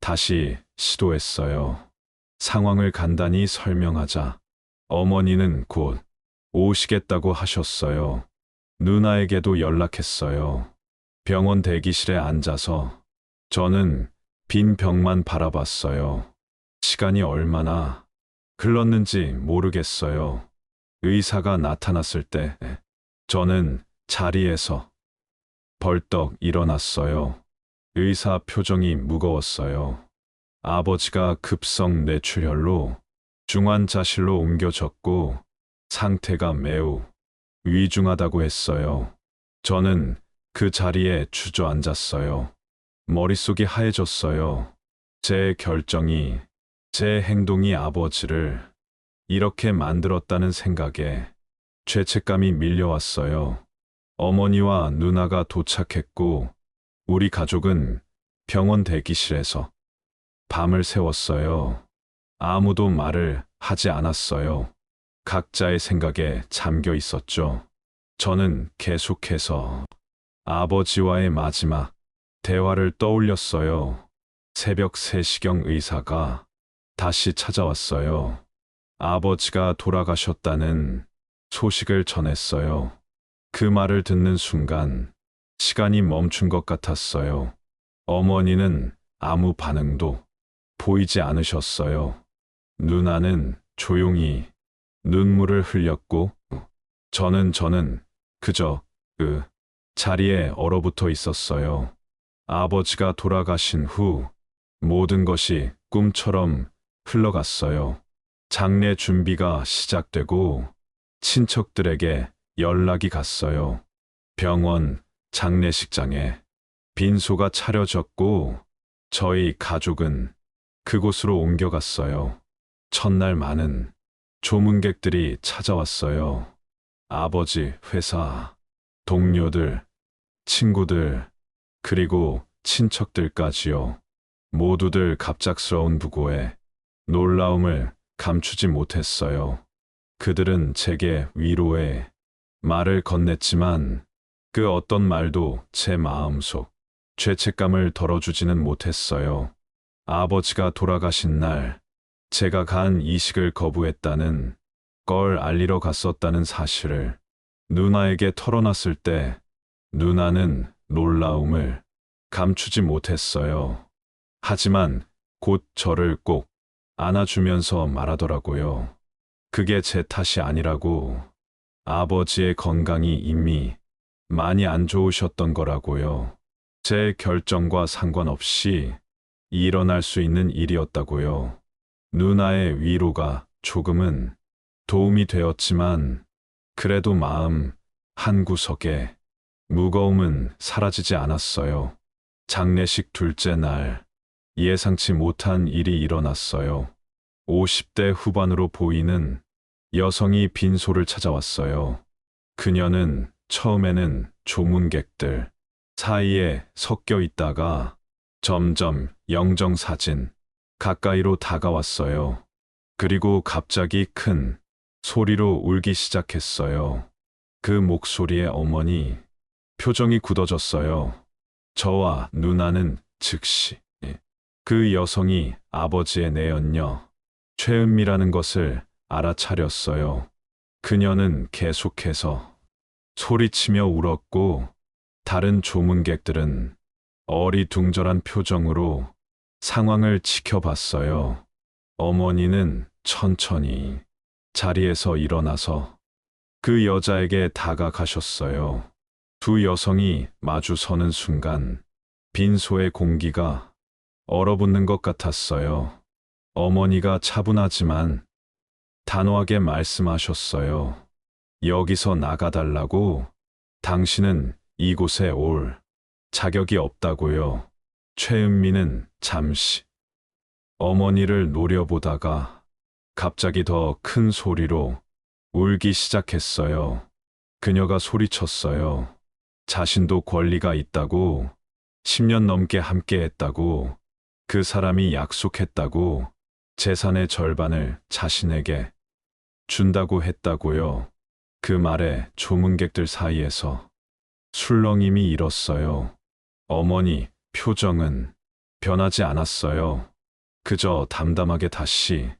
A: 다시 시도했어요. 상황을 간단히 설명하자 어머니는 곧 오시겠다고 하셨어요. 누나에게도 연락했어요. 병원 대기실에 앉아서 저는 빈 벽만 바라봤어요. 시간이 얼마나 흘렀는지 모르겠어요. 의사가 나타났을 때 저는 자리에서 벌떡 일어났어요. 의사 표정이 무거웠어요. 아버지가 급성 뇌출혈로 중환자실로 옮겨졌고 상태가 매우 위중하다고 했어요. 저는 그 자리에 주저앉았어요. 머릿속이 하얘졌어요. 제 결정이, 제 행동이 아버지를 이렇게 만들었다는 생각에 죄책감이 밀려왔어요. 어머니와 누나가 도착했고 우리 가족은 병원 대기실에서 밤을 새웠어요. 아무도 말을 하지 않았어요. 각자의 생각에 잠겨 있었죠. 저는 계속해서 아버지와의 마지막 대화를 떠올렸어요. 새벽 3시경 의사가 다시 찾아왔어요. 아버지가 돌아가셨다는 소식을 전했어요. 그 말을 듣는 순간 시간이 멈춘 것 같았어요. 어머니는 아무 반응도 보이지 않으셨어요. 누나는 조용히 눈물을 흘렸고 저는 그저 그 자리에 얼어붙어 있었어요. 아버지가 돌아가신 후 모든 것이 꿈처럼 흘러갔어요. 장례 준비가 시작되고 친척들에게 연락이 갔어요. 병원 장례식장에 빈소가 차려졌고 저희 가족은 그곳으로 옮겨갔어요. 첫날 많은 조문객들이 찾아왔어요. 아버지 회사, 동료들, 친구들, 그리고 친척들까지요. 모두들 갑작스러운 부고에 놀라움을 감추지 못했어요. 그들은 제게 위로의 말을 건넸지만 그 어떤 말도 제 마음속 죄책감을 덜어주지는 못했어요. 아버지가 돌아가신 날 제가 간 이식을 거부했다는 걸 알리러 갔었다는 사실을 누나에게 털어놨을 때 누나는 놀라움을 감추지 못했어요. 하지만 곧 저를 꼭 안아주면서 말하더라고요. 그게 제 탓이 아니라고. 아버지의 건강이 이미 많이 안 좋으셨던 거라고요. 제 결정과 상관없이 일어날 수 있는 일이었다고요. 누나의 위로가 조금은 도움이 되었지만 그래도 마음 한구석에 무거움은 사라지지 않았어요. 장례식 둘째 날 예상치 못한 일이 일어났어요. 50대 후반으로 보이는 여성이 빈소를 찾아왔어요. 그녀는 처음에는 조문객들 사이에 섞여 있다가 점점 영정사진 가까이로 다가왔어요. 그리고 갑자기 큰 소리로 울기 시작했어요. 그 목소리에 어머니 표정이 굳어졌어요. 저와 누나는 즉시 그 여성이 아버지의 내연녀 최은미라는 것을 알아차렸어요. 그녀는 계속해서 소리치며 울었고 다른 조문객들은 어리둥절한 표정으로 상황을 지켜봤어요. 어머니는 천천히 자리에서 일어나서 그 여자에게 다가가셨어요. 두 여성이 마주서는 순간 빈소의 공기가 얼어붙는 것 같았어요. 어머니가 차분하지만 단호하게 말씀하셨어요. 여기서 나가달라고. 당신은 이곳에 올 자격이 없다고요. 최은미는 잠시 어머니를 노려보다가 갑자기 더 큰 소리로 울기 시작했어요. 그녀가 소리쳤어요. 자신도 권리가 있다고, 10년 넘게 함께했다고, 그 사람이 약속했다고, 재산의 절반을 자신에게 준다고 했다고요. 그 말에 조문객들 사이에서 술렁임이 일었어요. 어머니 표정은 변하지 않았어요. 그저 담담하게 다시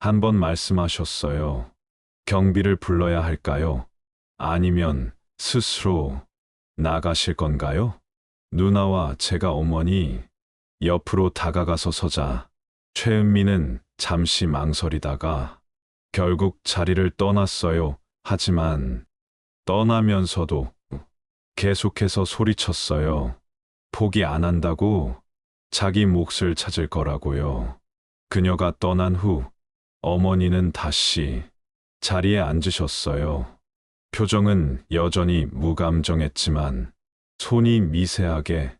A: 한 번 말씀하셨어요. 경비를 불러야 할까요? 아니면 스스로 나가실 건가요? 누나와 제가 어머니 옆으로 다가가서 서자 최은미는 잠시 망설이다가 결국 자리를 떠났어요. 하지만 떠나면서도 계속해서 소리쳤어요. 포기 안 한다고, 자기 몫을 찾을 거라고요. 그녀가 떠난 후 어머니는 다시 자리에 앉으셨어요. 표정은 여전히 무감정했지만 손이 미세하게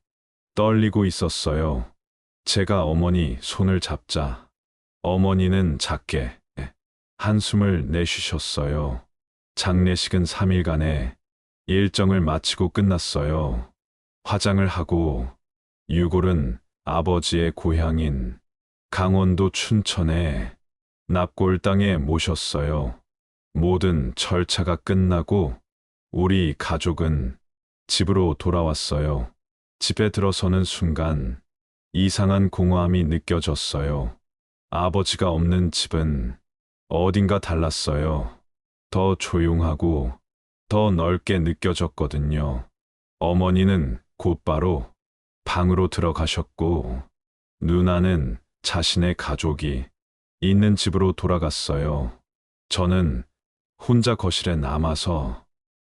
A: 떨리고 있었어요. 제가 어머니 손을 잡자 어머니는 작게 한숨을 내쉬셨어요. 장례식은 3일간의 일정을 마치고 끝났어요. 화장을 하고 유골은 아버지의 고향인 강원도 춘천의 납골 땅에 모셨어요. 모든 절차가 끝나고 우리 가족은 집으로 돌아왔어요. 집에 들어서는 순간 이상한 공허함이 느껴졌어요. 아버지가 없는 집은 어딘가 달랐어요. 더 조용하고 더 넓게 느껴졌거든요. 어머니는 곧바로 방으로 들어가셨고 누나는 자신의 가족이 있는 집으로 돌아갔어요. 저는 혼자 거실에 남아서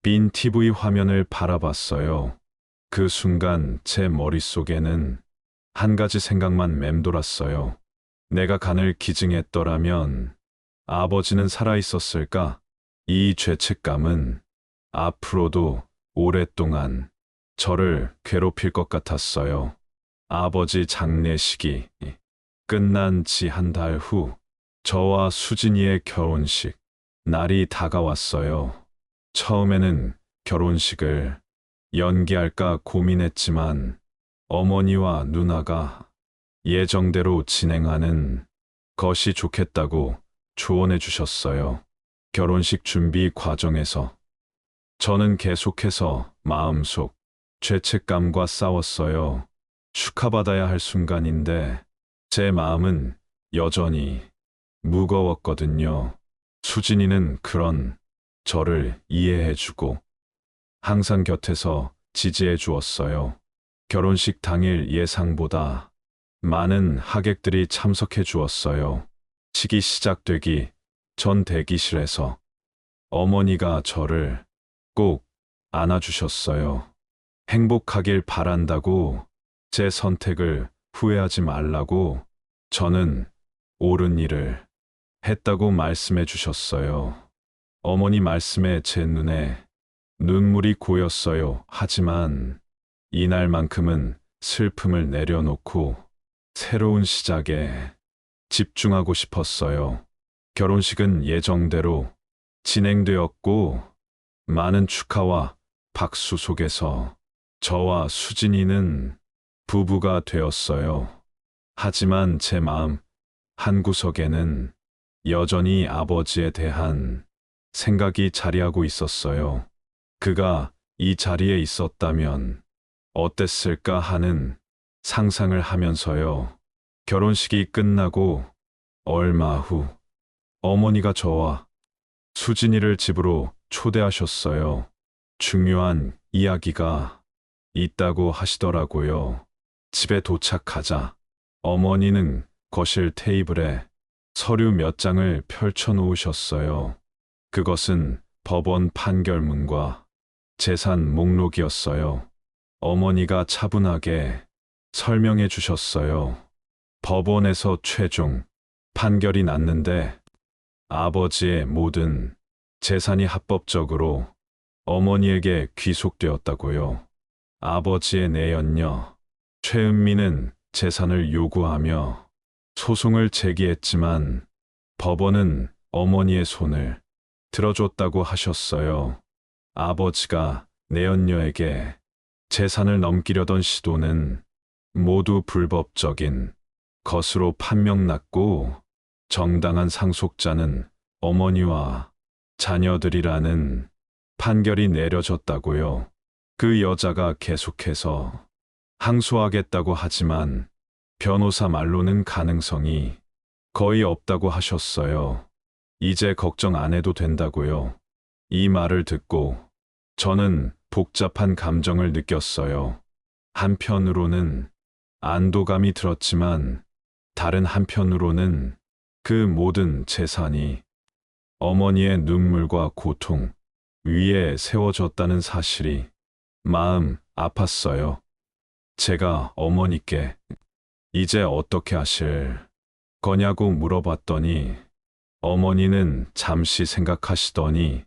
A: 빈 TV 화면을 바라봤어요. 그 순간 제 머릿속에는 한 가지 생각만 맴돌았어요. 내가 간을 기증했더라면 아버지는 살아있었을까? 이 죄책감은 앞으로도 오랫동안 저를 괴롭힐 것 같았어요. 아버지 장례식이 끝난 지 한 달 후 저와 수진이의 결혼식 날이 다가왔어요. 처음에는 결혼식을 연기할까 고민했지만 어머니와 누나가 예정대로 진행하는 것이 좋겠다고 조언해 주셨어요. 결혼식 준비 과정에서 저는 계속해서 마음속 죄책감과 싸웠어요. 축하받아야 할 순간인데 제 마음은 여전히 무거웠거든요. 수진이는 그런 저를 이해해주고 항상 곁에서 지지해 주었어요. 결혼식 당일 예상보다 많은 하객들이 참석해 주었어요. 식이 시작되기 전 대기실에서 어머니가 저를 꼭 안아주셨어요. 행복하길 바란다고, 제 선택을 후회하지 말라고, 저는 옳은 일을 했다고 말씀해 주셨어요. 어머니 말씀에 제 눈에 눈물이 고였어요. 하지만 이날만큼은 슬픔을 내려놓고 새로운 시작에 집중하고 싶었어요. 결혼식은 예정대로 진행되었고 많은 축하와 박수 속에서 저와 수진이는 부부가 되었어요. 하지만 제 마음 한구석에는 여전히 아버지에 대한 생각이 자리하고 있었어요. 그가 이 자리에 있었다면 어땠을까 하는 상상을 하면서요. 결혼식이 끝나고 얼마 후 어머니가 저와 수진이를 집으로 초대하셨어요. 중요한 이야기가 있다고 하시더라고요. 집에 도착하자 어머니는 거실 테이블에 서류 몇 장을 펼쳐 놓으셨어요. 그것은 법원 판결문과 재산 목록이었어요. 어머니가 차분하게 설명해 주셨어요. 법원에서 최종 판결이 났는데 아버지의 모든 재산이 합법적으로 어머니에게 귀속되었다고요. 아버지의 내연녀 최은미는 재산을 요구하며 소송을 제기했지만 법원은 어머니의 손을 들어줬다고 하셨어요. 아버지가 내연녀에게 재산을 넘기려던 시도는 모두 불법적인 것으로 판명났고 정당한 상속자는 어머니와 자녀들이라는 판결이 내려졌다고요. 그 여자가 계속해서 항소하겠다고 하지만 변호사 말로는 가능성이 거의 없다고 하셨어요. 이제 걱정 안 해도 된다고요. 이 말을 듣고 저는 복잡한 감정을 느꼈어요. 한편으로는 안도감이 들었지만 다른 한편으로는 그 모든 재산이 어머니의 눈물과 고통 위에 세워졌다는 사실이 마음 아팠어요. 제가 어머니께 이제 어떻게 하실 거냐고 물어봤더니 어머니는 잠시 생각하시더니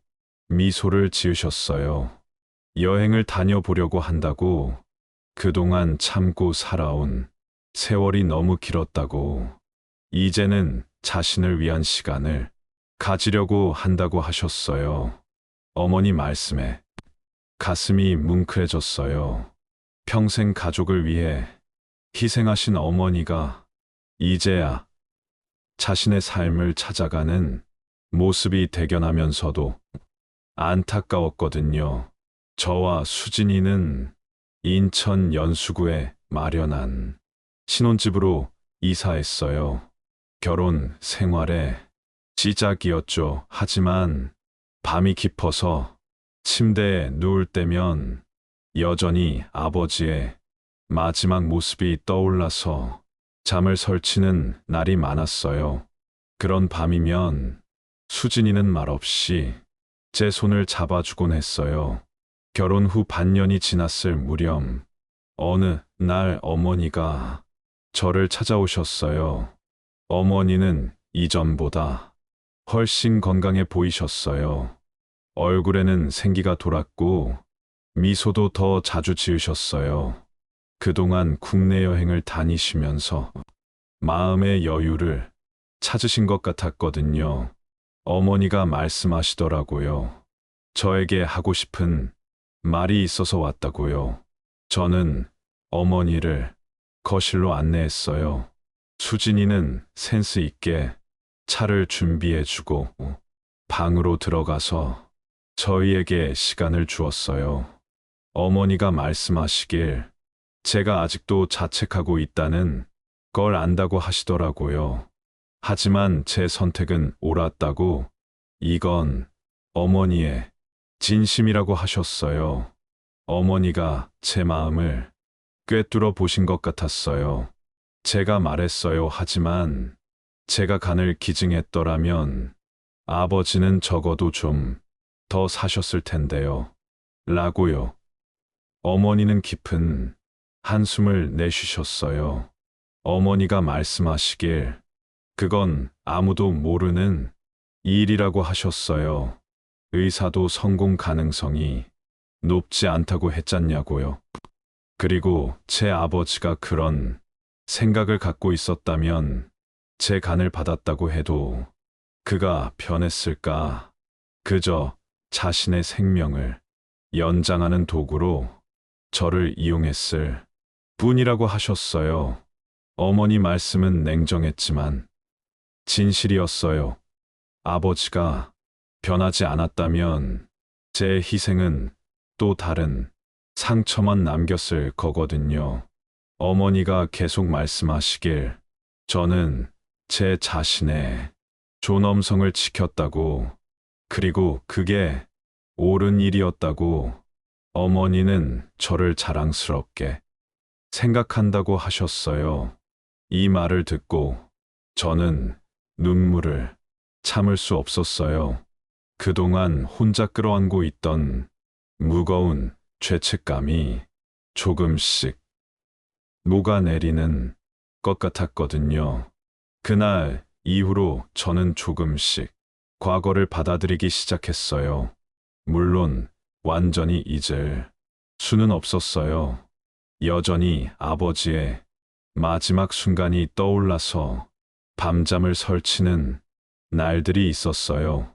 A: 미소를 지으셨어요. 여행을 다녀보려고 한다고, 그동안 참고 살아온 세월이 너무 길었다고, 이제는 자신을 위한 시간을 가지려고 한다고 하셨어요. 어머니 말씀에 가슴이 뭉클해졌어요. 평생 가족을 위해 희생하신 어머니가 이제야 자신의 삶을 찾아가는 모습이 대견하면서도 안타까웠거든요. 저와 수진이는 인천 연수구에 마련한 신혼집으로 이사했어요. 결혼 생활의 시작이었죠. 하지만 밤이 깊어서 침대에 누울 때면 여전히 아버지의 마지막 모습이 떠올라서 잠을 설치는 날이 많았어요. 그런 밤이면 수진이는 말없이 제 손을 잡아주곤 했어요. 결혼 후 반년이 지났을 무렵 어느 날 어머니가 저를 찾아오셨어요. 어머니는 이전보다 훨씬 건강해 보이셨어요. 얼굴에는 생기가 돌았고 미소도 더 자주 지으셨어요. 그동안 국내 여행을 다니시면서 마음의 여유를 찾으신 것 같았거든요. 어머니가 말씀하시더라고요. 저에게 하고 싶은 말이 있어서 왔다고요. 저는 어머니를 거실로 안내했어요. 수진이는 센스 있게 차를 준비해주고 방으로 들어가서 저희에게 시간을 주었어요. 어머니가 말씀하시길 제가 아직도 자책하고 있다는 걸 안다고 하시더라고요. 하지만 제 선택은 옳았다고, 이건 어머니의 진심이라고 하셨어요. 어머니가 제 마음을 꿰뚫어 보신 것 같았어요. 제가 말했어요. 하지만 제가 간을 기증했더라면 아버지는 적어도 좀 더 사셨을 텐데요. 라고요. 어머니는 깊은 한숨을 내쉬셨어요. 어머니가 말씀하시길 그건 아무도 모르는 일이라고 하셨어요. 의사도 성공 가능성이 높지 않다고 했잖냐고요. 그리고 제 아버지가 그런 생각을 갖고 있었다면 제 간을 받았다고 해도 그가 변했을까? 그저 자신의 생명을 연장하는 도구로 저를 이용했을 뿐이라고 하셨어요. 어머니 말씀은 냉정했지만 진실이었어요. 아버지가 변하지 않았다면 제 희생은 또 다른 상처만 남겼을 거거든요. 어머니가 계속 말씀하시길 저는 제 자신의 존엄성을 지켰다고, 그리고 그게 옳은 일이었다고, 어머니는 저를 자랑스럽게 생각한다고 하셨어요. 이 말을 듣고 저는 눈물을 참을 수 없었어요. 그동안 혼자 끌어안고 있던 무거운 죄책감이 조금씩 녹아내리는 것 같았거든요. 그날 이후로 저는 조금씩 과거를 받아들이기 시작했어요. 물론 완전히 잊을 수는 없었어요. 여전히 아버지의 마지막 순간이 떠올라서 밤잠을 설치는 날들이 있었어요.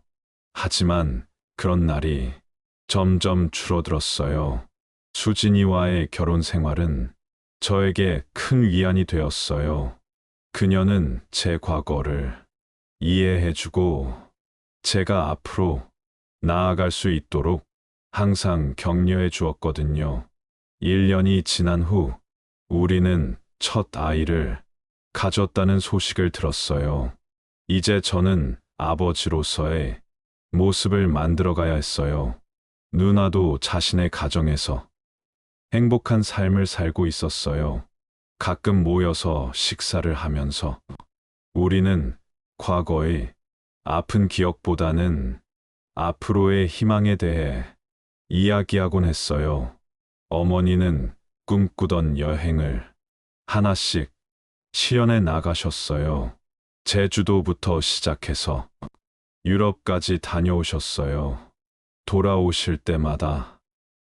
A: 하지만 그런 날이 점점 줄어들었어요. 수진이와의 결혼 생활은 저에게 큰 위안이 되었어요. 그녀는 제 과거를 이해해주고 제가 앞으로 나아갈 수 있도록 항상 격려해 주었거든요. 1년이 지난 후 우리는 첫 아이를 가졌다는 소식을 들었어요. 이제 저는 아버지로서의 모습을 만들어가야 했어요. 누나도 자신의 가정에서 행복한 삶을 살고 있었어요. 가끔 모여서 식사를 하면서 우리는 과거의 아픈 기억보다는 앞으로의 희망에 대해 이야기하곤 했어요. 어머니는 꿈꾸던 여행을 하나씩 실현해 나가셨어요. 제주도부터 시작해서 유럽까지 다녀오셨어요. 돌아오실 때마다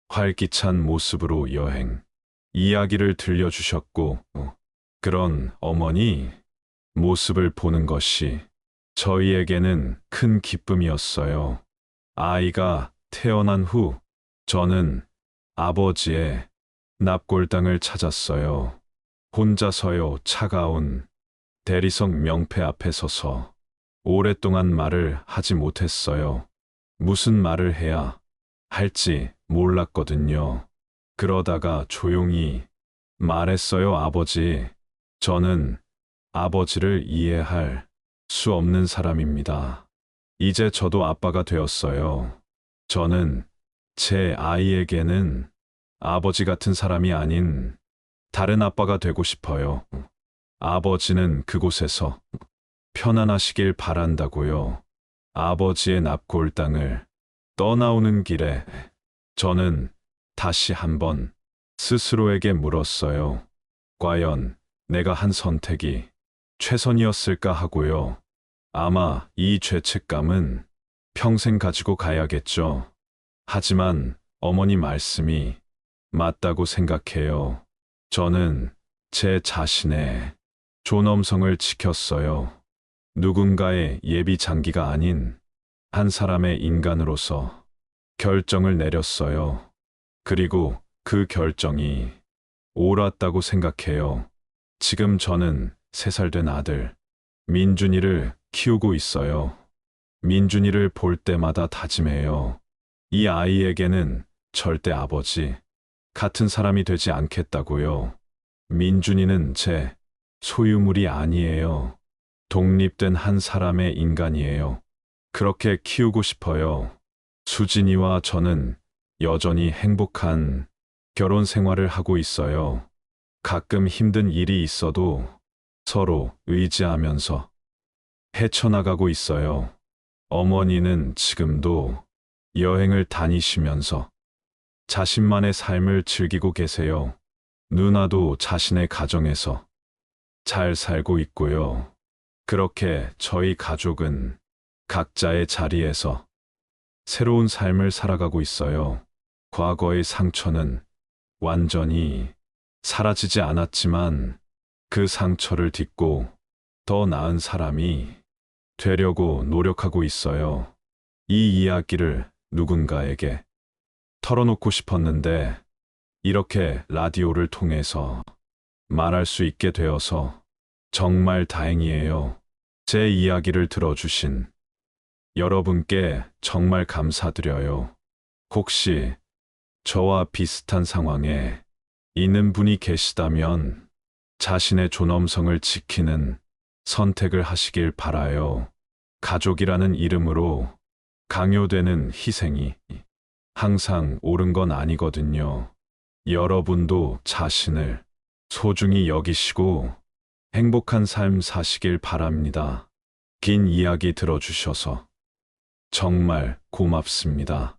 A: 활기찬 모습으로 여행 이야기를 들려주셨고, 그런 어머니 모습을 보는 것이 저희에게는 큰 기쁨이었어요. 아이가 태어난 후 저는 아버지의 납골당을 찾았어요. 혼자서요. 차가운 대리석 명패 앞에 서서 오랫동안 말을 하지 못했어요. 무슨 말을 해야 할지 몰랐거든요. 그러다가 조용히 말했어요. 아버지, 저는 아버지를 이해할 수 없는 사람입니다. 이제 저도 아빠가 되었어요. 저는 제 아이에게는 아버지 같은 사람이 아닌 다른 아빠가 되고 싶어요. 아버지는 그곳에서 편안하시길 바란다고요. 아버지의 납골당을 떠나오는 길에 저는 다시 한번 스스로에게 물었어요. 과연 내가 한 선택이 최선이었을까 하고요. 아마 이 죄책감은 평생 가지고 가야겠죠. 하지만 어머니 말씀이 맞다고 생각해요. 저는 제 자신의 존엄성을 지켰어요. 누군가의 예비 장기가 아닌 한 사람의 인간으로서 결정을 내렸어요. 그리고 그 결정이 옳았다고 생각해요. 지금 저는 3살 된 아들, 민준이를 키우고 있어요. 민준이를 볼 때마다 다짐해요. 이 아이에게는 절대 아버지 같은 사람이 되지 않겠다고요. 민준이는 제 소유물이 아니에요. 독립된 한 사람의 인간이에요. 그렇게 키우고 싶어요. 수진이와 저는 여전히 행복한 결혼 생활을 하고 있어요. 가끔 힘든 일이 있어도 서로 의지하면서 헤쳐나가고 있어요. 어머니는 지금도 여행을 다니시면서 자신만의 삶을 즐기고 계세요. 누나도 자신의 가정에서 잘 살고 있고요. 그렇게 저희 가족은 각자의 자리에서 새로운 삶을 살아가고 있어요. 과거의 상처는 완전히 사라지지 않았지만 그 상처를 딛고 더 나은 사람이 되려고 노력하고 있어요. 이 이야기를 누군가에게 털어놓고 싶었는데 이렇게 라디오를 통해서 말할 수 있게 되어서 정말 다행이에요. 제 이야기를 들어주신 여러분께 정말 감사드려요. 혹시 저와 비슷한 상황에 있는 분이 계시다면 자신의 존엄성을 지키는 선택을 하시길 바라요. 가족이라는 이름으로 강요되는 희생이 항상 옳은 건 아니거든요. 여러분도 자신을 소중히 여기시고 행복한 삶 사시길 바랍니다. 긴 이야기 들어주셔서 정말 고맙습니다.